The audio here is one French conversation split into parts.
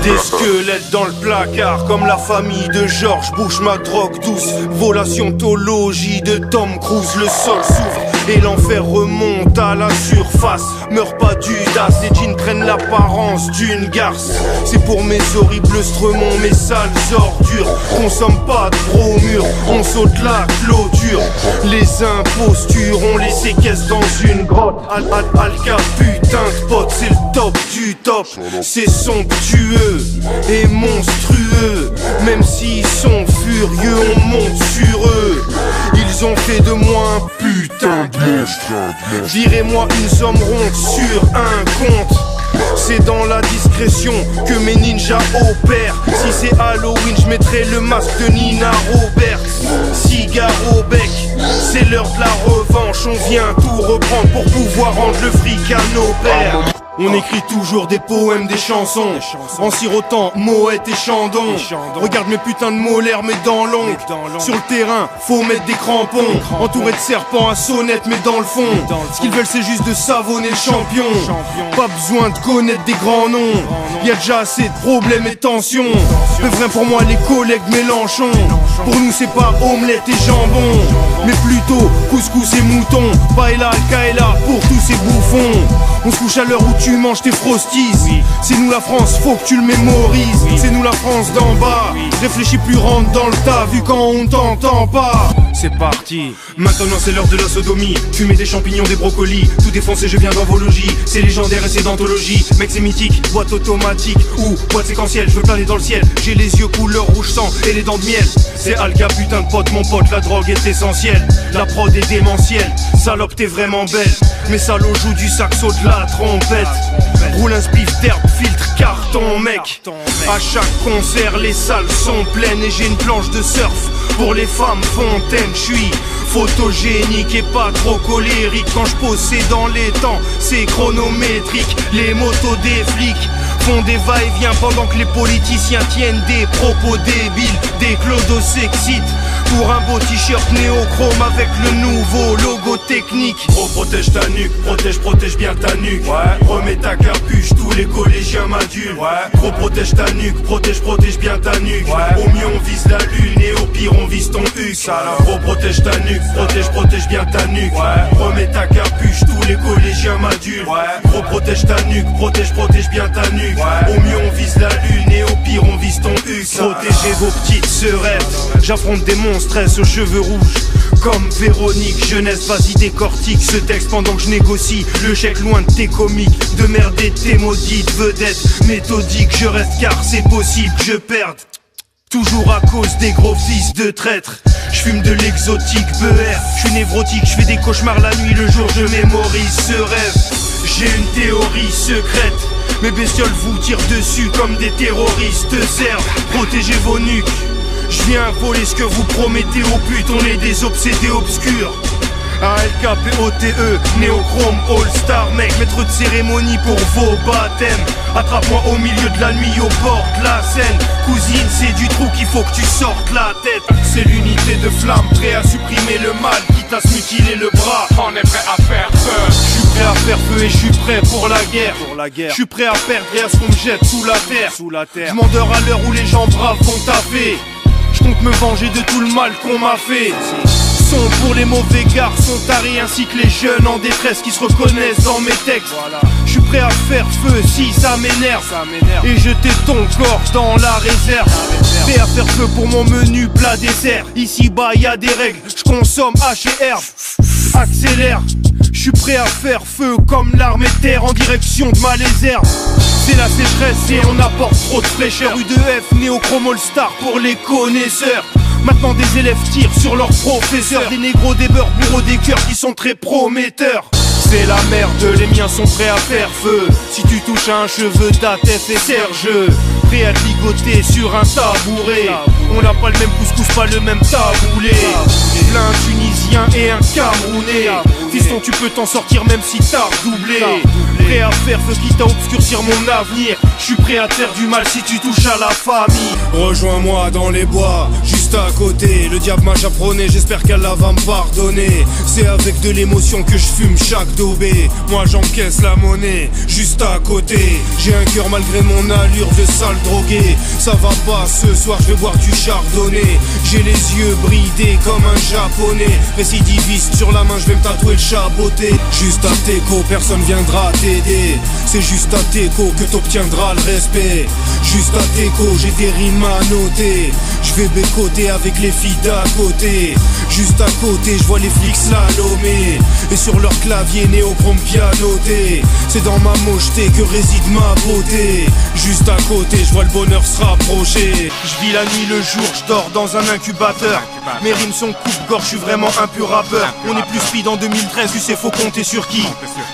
Des squelettes dans le placard, comme la famille de George Bush, ma drogue douce. Volationtologie de Tom Cruise, le sol s'ouvre et l'enfer remonte à la surface. Meurs pas d'Udas, les jeans prennent l'apparence d'une garce. C'est pour mes horribles stremons, mes sales ordures. Consomme pas de bromure, on saute la clôture. Les impostures, on les séquestre dans une grotte. Alka, putain de pote, c'est le top du top. C'est somptueux et monstrueux. Même s'ils sont furieux, on monte sur eux. Ils ont fait de moi un putain de monstre. Virez-moi une somme ronde sur un compte. C'est dans la discrétion que mes ninjas opèrent. Si c'est Halloween, je mettrai le masque de Nina Robert. Cigare au bec, c'est l'heure de la revanche. On vient tout reprendre pour pouvoir rendre le fric à nos pères. On écrit toujours des poèmes, des chansons, en sirotant Moët et Chandon. Regarde mes putains de molaires, mais dans l'ongle. Sur le terrain, faut mettre des crampons. Entouré de serpents à sonnette, mais dans le fond, ce qu'ils veulent c'est juste de savonner le champion. Pas besoin de connaître des grands noms. Y'a déjà assez de problèmes et de tensions. Mais vrai pour moi les collègues Mélenchon. Pour nous c'est pas omelette et jambon, mais plutôt couscous et mouton. Paella, Alcaïla pour tous ces bouffons. On se couche à l'heure où tu manges tes frosties. C'est nous la France, faut que tu le mémorises. C'est nous la France d'en bas. Réfléchis plus, rentre dans le tas, vu quand on t'entend pas. C'est parti. Maintenant c'est l'heure de la sodomie. Fumer des champignons, des brocolis. Tout défoncé, je viens d'envologie. C'est légendaire et c'est d'anthologie. Mec c'est mythique, boîte automatique ou boîte séquentielle. Je veux planer dans le ciel. J'ai les yeux couleur rouge sang et les dents de miel. C'est Alka, putain de pote, mon pote, la drogue est essentielle. La prod est démentielle. Salope t'es vraiment belle, mais salauds joue du saxo de la trompette. Roule un spliff d'herbe, filtre, carton mec. À chaque concert les salles sont pleines. Et j'ai une planche de surf pour les femmes fontaines. J'suis photogénique et pas trop colérique. Quand je pose c'est dans les temps, c'est chronométrique. Les motos des flics font des va-et-vient pendant que les politiciens tiennent des propos débiles. Des clodos s'excitent pour un beau t-shirt néochrome avec le nouveau logo technique. Gros protège ta nuque, protège bien ta nuque. Remets ta capuche, tous les collégiens m'adulent. Gros protège ta nuque, protège bien ta nuque. Au mieux on vise la lune et au pire on vise ton huc. Gros protège ta nuque, protège bien ta nuque. Remets ta capuche, tous les collégiens m'adulent. Gros protège ta nuque, protège bien ta nuque. Au mieux on vise la lune et au pire on vise ton huc. Protégez vos petites sœurettes. J'affronte des monstres aux cheveux rouges comme Véronique Jeunesse. Vas-y décortique ce texte pendant que je négocie le chèque loin de tes comiques. De merde et tes maudites vedettes. Méthodique je reste car c'est possible que je perde. Toujours à cause des gros fils de traîtres. Je fume de l'exotique beurre. Je suis névrotique, je fais des cauchemars la nuit, le jour je mémorise ce rêve. J'ai une théorie secrète. Mes bestioles vous tirent dessus comme des terroristes servent. Protégez vos nuques. Je viens voler ce que vous promettez aux putes. On est des obsédés obscurs. ALKPOTE, Néochrome All-Star mec. Maître de cérémonie pour vos baptêmes. Attrape-moi au milieu de la nuit au bord de la Seine. Cousine c'est du trou qu'il faut que tu sortes la tête. C'est l'unité de flamme, prêt à supprimer le mal. Quitte à se mutiler le bras, on est prêt à faire feu. Je suis prêt à faire feu et je suis prêt pour la guerre. Je suis prêt à perdre et à ce qu'on me jette sous la terre. Je m'endors à l'heure où les gens braves vont taffer. Je compte me venger de tout le mal qu'on m'a fait. Son pour les mauvais garçons tarés ainsi que les jeunes en détresse qui se reconnaissent dans mes textes. Je suis prêt à faire feu si ça m'énerve et jeter ton corps dans la réserve. Prêt à faire feu pour mon menu plat dessert. Ici bas y a des règles, je consomme H et herbe. Accélère, je suis prêt à faire feu comme l'armée de terre en direction de ma lézerde. C'est la sécheresse et on apporte trop de fraîcheur. U2F, Néochrome All-Star pour les connaisseurs. Maintenant des élèves tirent sur leurs professeurs. Des négros, des beurs, bureaux, des cœurs qui sont très prometteurs. C'est la merde, les miens sont prêts à faire feu. Si tu touches à un cheveu, d'Atef et Serge. Prêt à te ligoter sur un tabouret. On n'a pas le même couscous, pas le même taboulé. Plein Tunisien et un Camerounais. Fiston tu peux t'en sortir même si t'as doublé. Prêt à faire feu quitte à obscurcir mon avenir. Je suis prêt à te faire du mal si tu touches à la famille. Rejoins-moi dans les bois, juste juste à côté. Le diable m'a chaperonné, j'espère qu'Allah va me pardonner. C'est avec de l'émotion que je fume chaque daubé. Moi j'encaisse la monnaie, juste à côté. J'ai un cœur malgré mon allure de sale drogué. Ça va pas ce soir, je vais boire du chardonnay. J'ai les yeux bridés comme un japonais. Récidiviste sur la main, je vais me tatouer le chaboté. Juste à Teco, personne viendra t'aider. C'est juste à Teco que t'obtiendras le respect. Juste à Teco, j'ai des rimes à noter. Je vais bécoter avec les filles d'à côté. Juste à côté, je vois les flics slalomer. Et sur leur clavier néochrome pianoté. C'est dans ma mocheté que réside ma beauté. Juste à côté, je vois le bonheur se rapprocher. Je vis la nuit, le jour, je dors dans un incubateur. Mes rimes sont coupe-gorge, je suis vraiment un pur rappeur. On est plus speed en 2013, tu sais faut compter sur qui.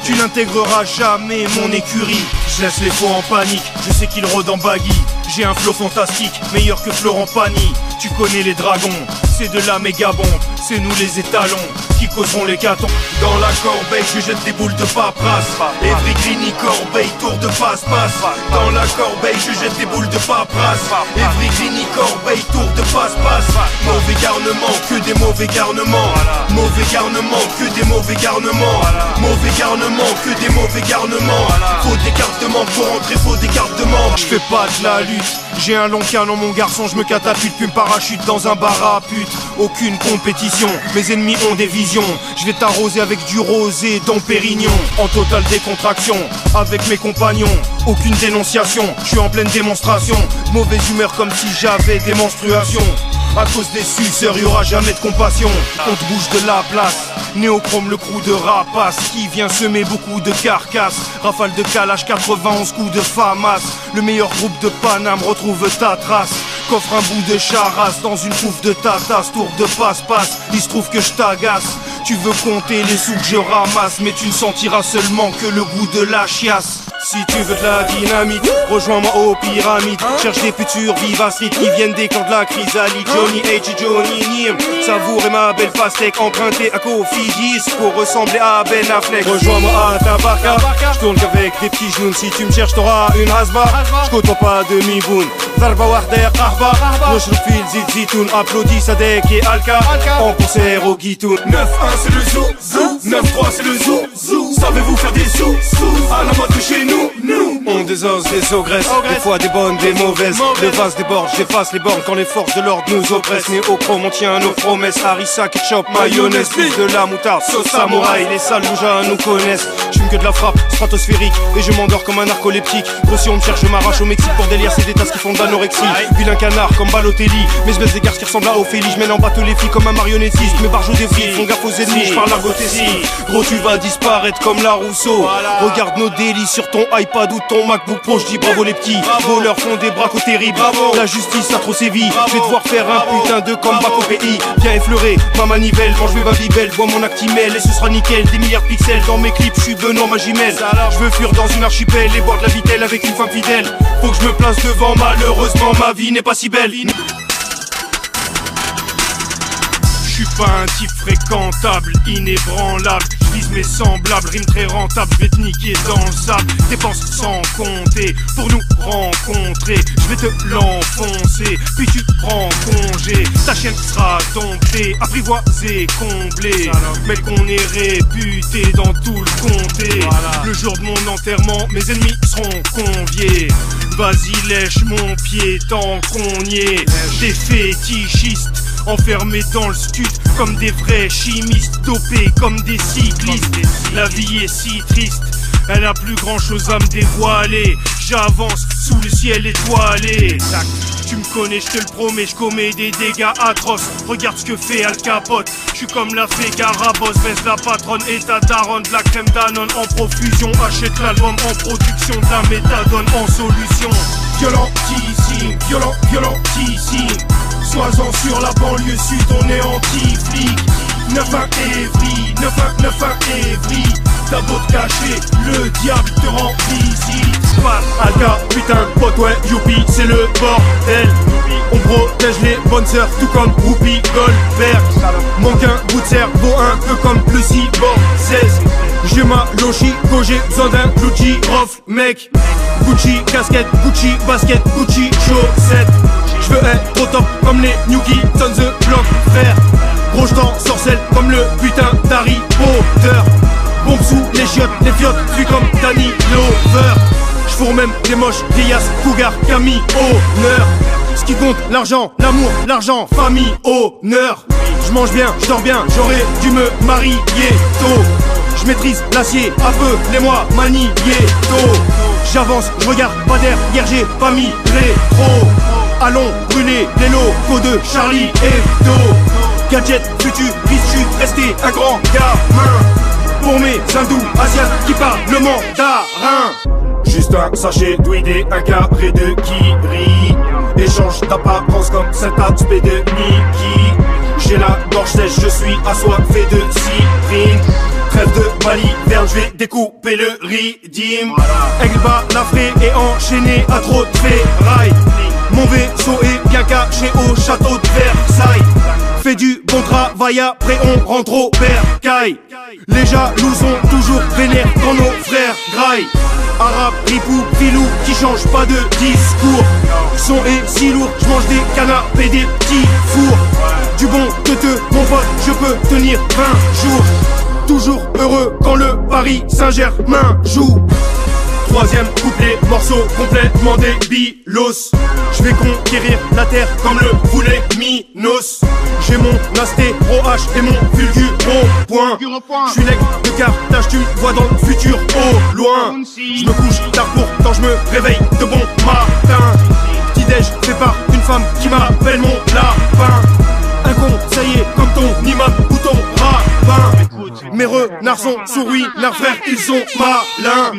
Tu n'intégreras jamais mon écurie. Je laisse les faux en panique, je sais qu'ils rôdent en baggy. J'ai un flow fantastique, meilleur que Florent Pagny. Tu connais les dragons, c'est de la méga bombe. C'est nous les étalons qui causeront les catons. Dans la corbeille, je jette des boules de paperasse. Evry Greeny Corbeille, tour de passe-passe. Dans la corbeille, je jette des boules de paperasse. Evry Greeny Corbeille, tour de passe-passe. Mauvais garnement, que des mauvais garnements. Mauvais garnement, que des mauvais garnements. Mauvais garnement, que des mauvais garnements. Faut des cartes de membres pour entrer, faut des cartes de membres. Je fais pas de la lutte, j'ai un long canon mon garçon, je me catapulte puis me parachute dans un bar à pute. Aucune compétition, mes ennemis ont des visions. Je vais t'arroser avec du rosé dans Pérignon. En totale décontraction, avec mes compagnons. Aucune dénonciation, je suis en pleine démonstration. Mauvaise humeur comme si j'avais des menstruations. À cause des suceurs, y'aura jamais de compassion. On te bouge de la place. Néochrome, le crew de rapace qui vient semer beaucoup de carcasses. Rafale de calage, 91 coups de FAMAS. Le meilleur groupe de Paname retrouve ta trace. Coffre un bout de charasse dans une pouffe de tatas. Tour de passe-passe, il se trouve que je t'agace. Tu veux compter les sous que je ramasse, mais tu ne sentiras seulement que le goût de la chiasse. Si tu veux de la dynamite, rejoins-moi aux pyramides. Cherche des futurs Viva Street qui viennent des camps de la chrysalide. Johnny H et Johnny Nim, savourer ma belle pastèque empruntée à Kofi 10 pour ressembler à Ben Affleck. Rejoins-moi à Tabarka, je tourne qu'avec des petits genoux. Si tu me cherches t'auras une hasba, je côtoie pas demi-boune. Zarba Warder Kahba, Noshrouk Fil Zid Zitoun. Applaudis Sadek et Alka, en concert au Guitoun. 9-1 c'est le zoo, zoo. 9-3 c'est le zoo, zoo. Savez-vous faire des sous, à la mode de chez nous. On désosse, des ogresses, des fois des bonnes, des mauvaises. Le vase déborde, j'efface les bornes quand les forces de l'ordre nous oppressent. Néochrome, on tient nos promesses. Harissa, ketchup, mayonnaise, plus de la moutarde, sauce samouraï. Les sales loujas nous connaissent. J'fume que de la frappe stratosphérique et je m'endors comme un narcoleptique. Gros si on me cherche, je m'arrache au Mexique pour délire, c'est des tasses qui font de l'anorexie. Vilain canard comme Balotelli, mes espèces des garces qui ressemblent à Ophélie. Je mène en bateau les filles comme un marionnettiste. Mes barjots des filles font gaffe aux ennemis, je parle argotésie. Gros tu vas disparaître comme la Rousseau. Regarde nos délits sur ton iPad ou ton MacBook Pro, je dis bravo les petits. Voleurs font des bracos terribles. La justice a trop sévi. Je vais devoir faire un putain de comeback au pays. Bien effleuré, ma manivelle, quand je vais ma vie belle. Vois mon Actimel et ce sera nickel. Des milliards de pixels dans mes clips, je suis Benoît Magimel. Je veux fuir dans une archipel et boire de la vitelle avec une femme fidèle. Faut que je me place devant, malheureusement ma vie n'est pas si belle. Je suis pas un type fréquentable, inébranlable. Je vise mes semblables, rime très rentable. Je vais te niquer dans le sable, dépenses sans compter pour nous rencontrer. Je vais te l'enfoncer, puis tu prends congé. Ta chienne sera domptée, apprivoisée, comblée. Mais qu'on est réputé dans tout le comté. Le jour de mon enterrement, mes ennemis seront conviés. Vas-y lèche mon pied tant qu'on y est. Des fétichistes enfermés dans le stud comme des vrais chimistes, dopés comme des cyclistes. La vie est si triste, elle a plus grand chose à me dévoiler. J'avance sous le ciel étoilé. Tu me connais, je te le promets, je commets des dégâts atroces. Regarde ce que fait Al Capote. Je suis comme la fée Carabosse, baisse la patronne et ta daronne. De la crème Danone en profusion. Achète l'album en production, de la méthadone en solution. Violentissime, violentissime. Sois-en sur la banlieue sud, on est anti-flic. 9-1 Evry, 9-1 Evry. T'as beau te cacher, le diable te rend visite. Pas Alka, putain, pote, ouais, youpi, c'est le bordel. On protège les bonnes sœurs, tout comme Whoopi Goldberg. Manque un bout de cerveau, un peu comme Lucy Borzès. J'ai ma lochi, j'ai besoin d'un Gucci Rof, mec. Gucci casquette, Gucci basket, Gucci chaussette. J'veux être au top comme les New Kids on the Block, frère. Gros j't'en sorcelle comme le putain d'Harry Potter. Bombe sous les chiottes, les fiottes, suis comme Danny Glover. J'fourre même des moches, vieillasses, cougars, Camille, honneur. Ce qui compte, l'argent, l'amour, l'argent, famille, honneur. J'mange bien, j'dors bien, j'aurais dû me marier tôt. J'maîtrise l'acier, appelez-moi Magneto. J'avance, j'regarde pas derrière, j'ai pas mis rétro. Allons brûler les locaux de Charlie Hebdo. Gadget, futuriste, j'suis resté un grand gamin. Pour mes hindous, asiates qui parlent le mandarin. Juste un sachet d'ouïdé, un carré de kiri. Échange d'apparence comme cet aspect de Niki. J'ai la gorge sèche, je suis assoiffé de cyprine. Trêve de baliverne, je vais découper le ridim. Aigle balafré et enchaîné à trop de ferraille. Mon vaisseau est bien caché au château de Versailles. Fais du bon travail, après on rentre au bercail. Les jaloux sont toujours vénères quand nos frères graillent. Arabe, ripou, filou, qui change pas de discours. Son est si lourd, j'mange des canapés, des petits fours. Du bon teuteux, mon pote, je peux tenir 20 jours. Toujours heureux quand le Paris Saint-Germain joue. Troisième couplet, morceau complètement débilos. Je vais conquérir la terre comme le voulait Minos. J'ai mon astéro H et mon fulguro point. Je suis l'aigle de Carthage, tu me vois dans le futur au loin. Je me couche tard pourtant je me réveille de bon matin. Petit déj fait par une femme qui m'appelle mon lapin. Un conseiller comme ton imam ou ton rabbin. Mes renards sont souris-nards frère, ils sont malins.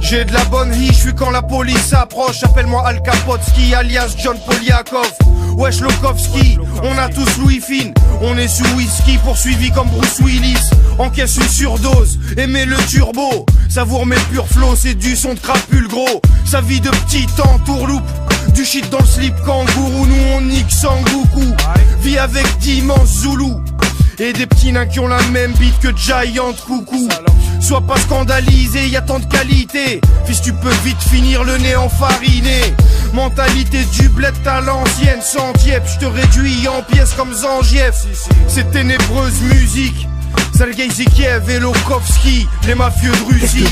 J'ai de la bonne vie, je suis quand la police s'approche. Appelle-moi Al Kapotski, alias John Poliakov. Wesh Lokovski, on a tous Louis Fine. On est sous whisky, poursuivi comme Bruce Willis. Encaisse une surdose, aimez le turbo. Savoure mes purs flots, c'est du son de crapule gros. Sa vie de petit entourloupe, du shit dans le slip kangourou. Nous on nique Sangoku, vie avec d'immenses zoulous. Et des petits nains qui ont la même bite que Giant Coucou. Sois pas scandalisé, y'a tant de qualité. Fils tu peux vite finir le nez enfariné. Mentalité du bled à l'ancienne, sans tiep. J'te réduis en pièces comme Zangief. Cette ténébreuse musique, Sergei Zikiev et Lokovski, les mafieux de Russie.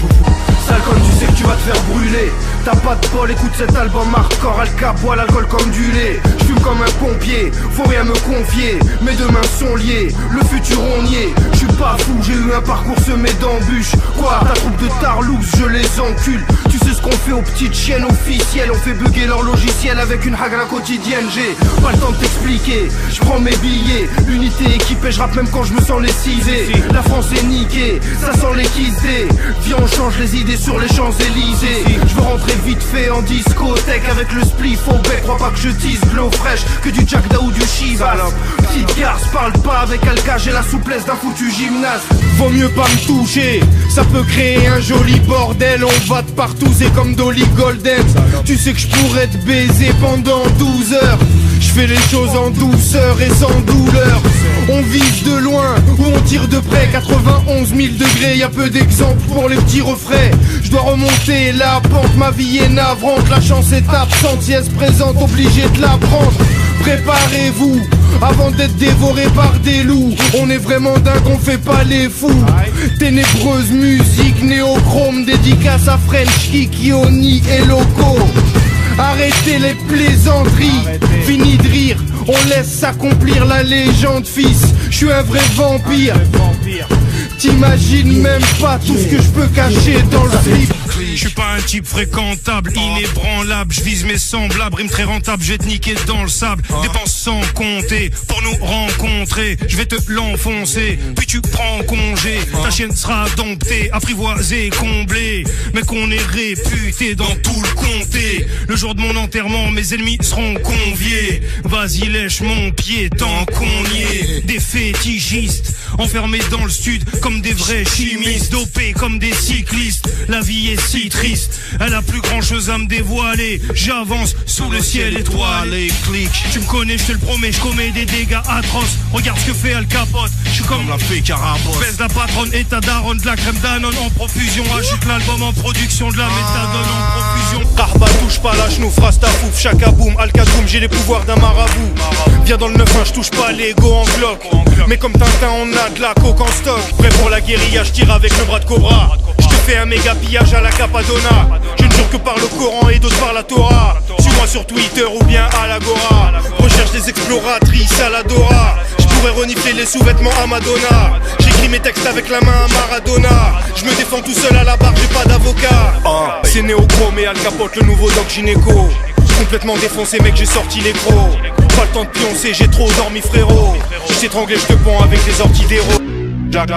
Sale comme tu sais que tu vas te faire brûler. T'as pas de bol, écoute cet album hardcore. Al Capois, l'alcool comme du lait. J'fume comme un pompier, faut rien me confier. Mes deux mains sont liées, le futur on y est. J'suis pas fou, j'ai eu un parcours semé d'embûches. Quoi, ta troupe de tarlous, je les encule. Tu sais ce qu'on fait aux petites chiennes officielles. On fait bugger leur logiciel avec une hagra quotidienne. J'ai pas le temps de t'expliquer, j'prends mes billets. Unité équipée, j'rappe même quand je me sens lessivé. La France est niquée, ça sent l'équisé. Viens on change les idées sur les Champs-Élysées. Je veux rentrer vite fait en discothèque avec le spliff au bec. Crois pas que je tease de l'eau fraîche, que du Jack Da ou du Shiva. Petite garce, parle pas avec Alka, j'ai la souplesse d'un foutu gymnase. Vaut mieux pas me toucher, ça peut créer un joli bordel. On va de partout, c'est comme Dolly Golden. Tu sais que je pourrais te baiser pendant 12 heures. Je fais les choses en douceur et sans douleur. On vise de loin ou on tire de près. 91 000 degrés, y'a peu d'exemples pour les petits refrains. Je dois remonter la pente, ma vie est navrante. La chance est absente, si elle se présente, obligé de la prendre. Préparez-vous avant d'être dévoré par des loups. On est vraiment dingue, on fait pas les fous. Ténébreuse musique néochrome, dédicace à French Kiki, Oni et Loco. Arrêtez les plaisanteries, fini de rire, on laisse s'accomplir la légende fils. Je suis un vrai vampire, t'imagines même pas tout ce que je peux cacher dans le slip. Je suis pas un type fréquentable, inébranlable, je vise mes semblables, rime très rentable, je vais te niquer dans le sable, dépenses sans compter, pour nous rencontrer, je vais te l'enfoncer, puis tu prends congé, ta chienne sera domptée, apprivoisée, comblée, mais qu'on est réputé dans tout le comté, le jour de mon enterrement, mes ennemis seront conviés, vas-y lèche mon pied tant qu'on y est, des fétichistes, enfermés dans le sud comme des vrais chimistes, dopés comme des cyclistes. La vie est si triste, elle a plus grand chose à me dévoiler. J'avance sous le ciel étoilé. Clic, tu me connais, je te le promets, je commets des dégâts atroces. Regarde ce que fait Al Capote, je suis comme la fée Carabosse. Baisse la patronne et ta daronne, de la crème Danone en profusion. Ajoute l'album en production, de la méthadone en profusion. Karba touche pas la genou, phrase ta fouf, chaka boum, Alcatroum, j'ai les pouvoirs d'un marabout. Viens dans le 9-1, je touche pas l'ego en bloc. Mais comme Tintin, on a de la coke en stock. Prêt pour la guérilla, je tire avec le bras de cobra. Je te fais un méga pillage à la Capadonna. Je ne jure que par le Coran et d'autres par la Torah. Suis-moi sur Twitter ou bien à l'Agora. Recherche des exploratrices à la Dora. Je pourrais renifler les sous-vêtements à Madonna. J'écris mes textes avec la main à Maradona. Je me défends tout seul à la barre, j'ai pas d'avocat. C'est Néochrome et Al Capote, le nouveau doc gynéco. Complètement défoncé mec, j'ai sorti les crocs. Pas le temps de pioncer, j'ai trop dormi frérot. Je t'étrangle et je te pends avec des ortidéros.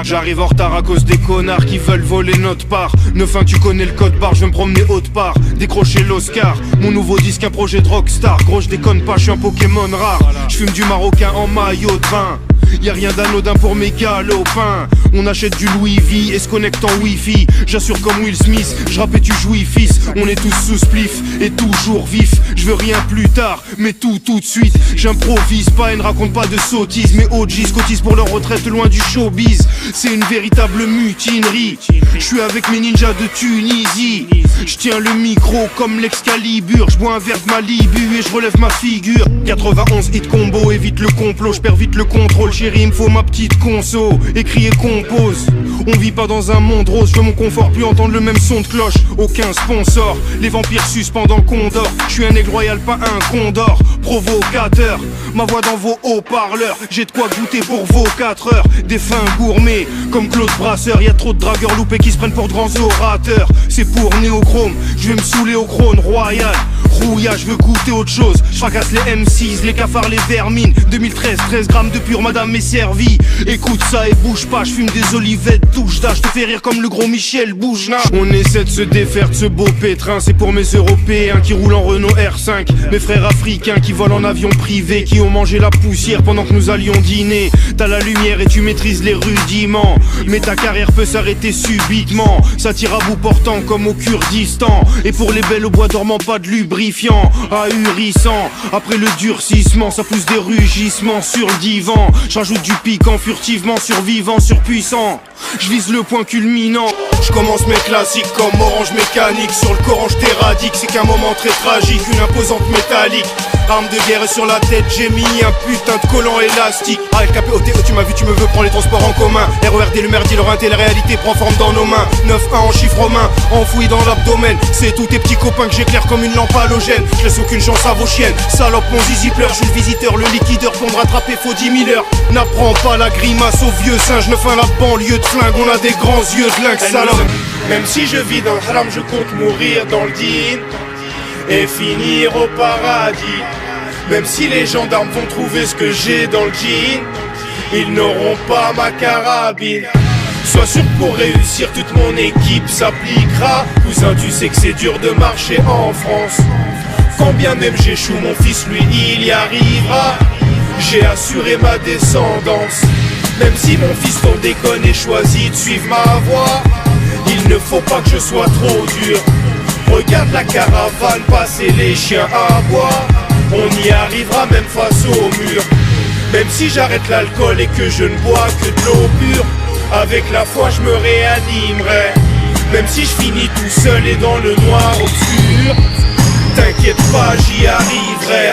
J'arrive en retard à cause des connards qui veulent voler notre part. 9-1 tu connais le code barre, je vais me promener haute part. Décrocher l'Oscar, mon nouveau disque un projet de rockstar. Gros je déconne pas, je suis un Pokémon rare. Je fume du marocain en maillot de bain. Y'a rien d'anodin pour mes galopins. On achète du Louis V et se connecte en Wi-Fi. J'assure comme Will Smith, je rappe et tu jouis fils. On est tous sous spliff et toujours vif. Je veux rien plus tard, mais tout de suite. J'improvise pas et ne raconte pas de sottises. Mes OGs cotisent pour leur retraite loin du showbiz. C'est une véritable mutinerie. Je suis avec mes ninjas de Tunisie. Je tiens le micro comme l'Excalibur. Je bois un verre de Malibu et je relève ma figure. 91 hit combo, évite le complot. Je perds vite le contrôle, chérie, il me faut ma petite conso. Écrit et compose. On vit pas dans un monde rose. Je veux mon confort, plus entendre le même son de cloche. Aucun sponsor, les vampires suspendent en condor. Je suis un aigle royal, pas un condor. Provocateur, ma voix dans vos haut-parleurs. J'ai de quoi goûter pour vos 4 heures. Des fins gourmets, comme Claude Brasseur. Y'a trop de dragueurs loupés qui se prennent pour de grands orateurs. C'est pour Néochrome, je vais me saouler au crône royal. Rouilla, je veux goûter autre chose. Je fracasse les M6, les cafards, les vermines. 2013, 13 grammes de pur, madame m'est servi. Écoute ça et bouge pas, je fume des olivettes touche d'âge. Je te fais rire comme le gros Michel Boujna. On essaie de se défaire de ce beau pétrin. C'est pour mes Européens qui roulent en Renault R5. Mes frères africains qui volent en avion privé, qui ont mangé la poussière pendant que nous allions dîner. T'as la lumière et tu maîtrises les rudiments. Mais ta carrière peut s'arrêter subitement. Ça tire à bout portant comme au Kurdistan. Et pour les belles au bois dormant, pas de lubrifiant. Ahurissant, après le durcissement, ça pousse des rugissements sur le divan. J'ajoute du piquant furtivement, survivant, surpuissant. Je vise le point culminant. Je commence mes classiques comme Orange Mécanique. Sur le Coran je t'éradique, c'est qu'un moment très tragique. Une imposante métallique, arme de guerre sur la tête. J'ai mis un putain de collant élastique. ALKPOTE, tu m'as vu, tu me veux, prends les transports en commun. RERD, le merdier, le rinté, la réalité prend forme dans nos mains. 9-1 en chiffre romain, enfoui dans l'abdomen. C'est tous tes petits copains que j'éclaire comme une lampe halogène. Je laisse aucune chance à vos chiennes. Salope, mon zizi pleure, je suis le visiteur, le liquideur. Pour me rattraper, faut 10 000 heures. N'apprends pas la grimace aux vieux singes. 9-1 la banlieue de flingue, on a des grands yeux de lynx, salope. Même si je vis dans le haram, je compte mourir dans le din et finir au paradis. Même si les gendarmes vont trouver ce que j'ai dans le jean, ils n'auront pas ma carabine. Sois sûr que pour réussir, toute mon équipe s'appliquera. Cousin, tu sais que c'est dur de marcher en France. Quand bien même j'échoue, mon fils, lui, il y arrivera. J'ai assuré ma descendance. Même si mon fils ton déconne et choisit de suivre ma voie, il ne faut pas que je sois trop dur. Regarde la caravane passer, les chiens à boire. On y arrivera même face au mur. Même si j'arrête l'alcool et que je ne bois que de l'eau pure, avec la foi je me réanimerai. Même si je finis tout seul et dans le noir obscur, t'inquiète pas, j'y arriverai.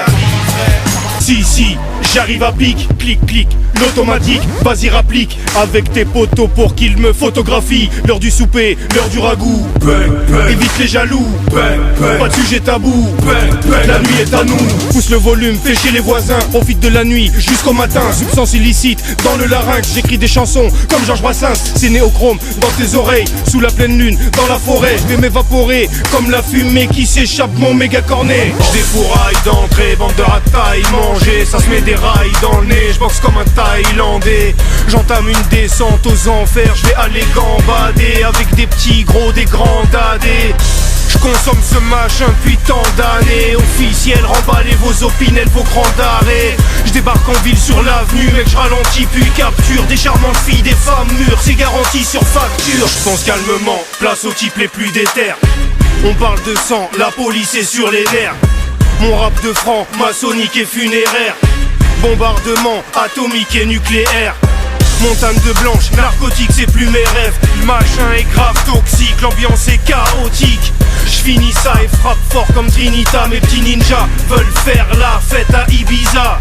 Si, j'arrive à pic, clic, clic, l'automatique, vas-y rapplique avec tes potos pour qu'ils me photographient. L'heure du souper, l'heure du ragoût, évite les jaloux, pas de sujet tabou, la nuit est à nous. Pousse le volume, fais chier les voisins, profite de la nuit jusqu'au matin. Substance illicite dans le larynx, j'écris des chansons comme Georges Brassens. C'est Néochrome dans tes oreilles, sous la pleine lune, dans la forêt. Je vais m'évaporer comme la fumée qui s'échappe mon méga cornet. J'défouraille d'entrée, bande de ratailles manger, ça se met des rails dans le nez. J'boxe comme un Thaïlandais, j'entame une descente aux enfers. Je vais aller gambader avec des petits gros, des grands dadés. Je consomme ce machin depuis tant d'années. Officier ciel, remballez vos opinels, vos grands d'arrêt. Je débarque en ville sur l'avenue, mec, je ralentis puis capture des charmantes filles, des femmes mûres, c'est garanti sur facture. Je pense calmement, place aux types les plus déter. On parle de sang, la police est sur les nerfs. Mon rap de franc, maçonnique et funéraire. Bombardement, atomique et nucléaire. Montagne de blanche, narcotique, c'est plus mes rêves. Le machin est grave toxique, l'ambiance est chaotique. J'finis ça et frappe fort comme Trinita. Mes petits ninjas veulent faire la fête à Ibiza.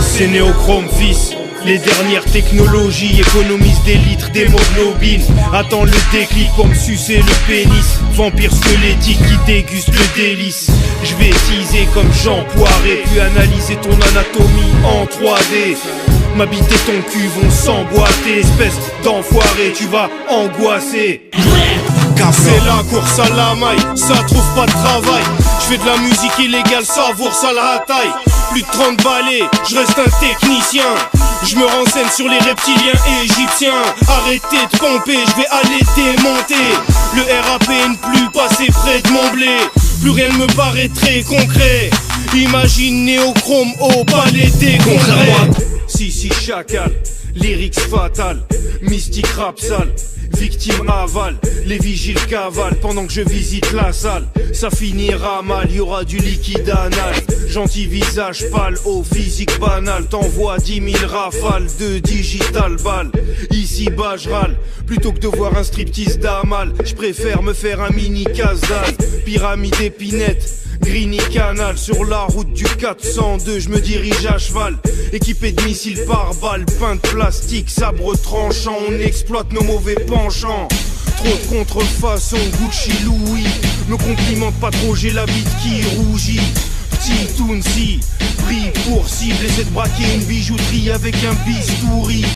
C'est Néochrome fils. Les dernières technologies économisent des litres d'hémoglobine. Attends le déclic pour me sucer le pénis. Vampire squelettique qui déguste le délice. Je vais teaser comme Jean Poiré, puis analyser ton anatomie en 3D. M'habiter ton cul vont s'emboîter. Espèce d'enfoiré, tu vas angoisser. C'est la course à la maille, ça trouve pas de travail. Je fais de la musique illégale, savoure ça la taille. Plus de 30 balais, je reste un technicien. Je me renseigne sur les reptiliens égyptiens. Arrêtez de pomper, je vais aller démonter. Le RAP ne plus passer près de mon blé. Plus rien ne me paraît très concret. Imagine Néochrome au palais des congrès. Si chacal, lyrics fatal, mystique rap sale. Victime aval, les vigiles cavalent pendant que je visite la salle. Ça finira mal, y'aura du liquide anal. Gentil visage pâle, au physique banal. T'envoies 10 000 rafales de digital balles. Ici bas je râle, plutôt que de voir un striptease d'amal. J'préfère me faire un mini casal. Pyramide épinette, Greeny Canal, sur la route du 402, je me dirige à cheval. Équipé de missiles par balles, pain de plastique, sabre tranchant. On exploite nos mauvais penchants. Trop de contrefaçon, Gucci, Louis. Me complimente pas trop, j'ai la bite qui rougit. Petit Tounsi, pris pour cible, essaie de braquer une bijouterie avec un bistouri.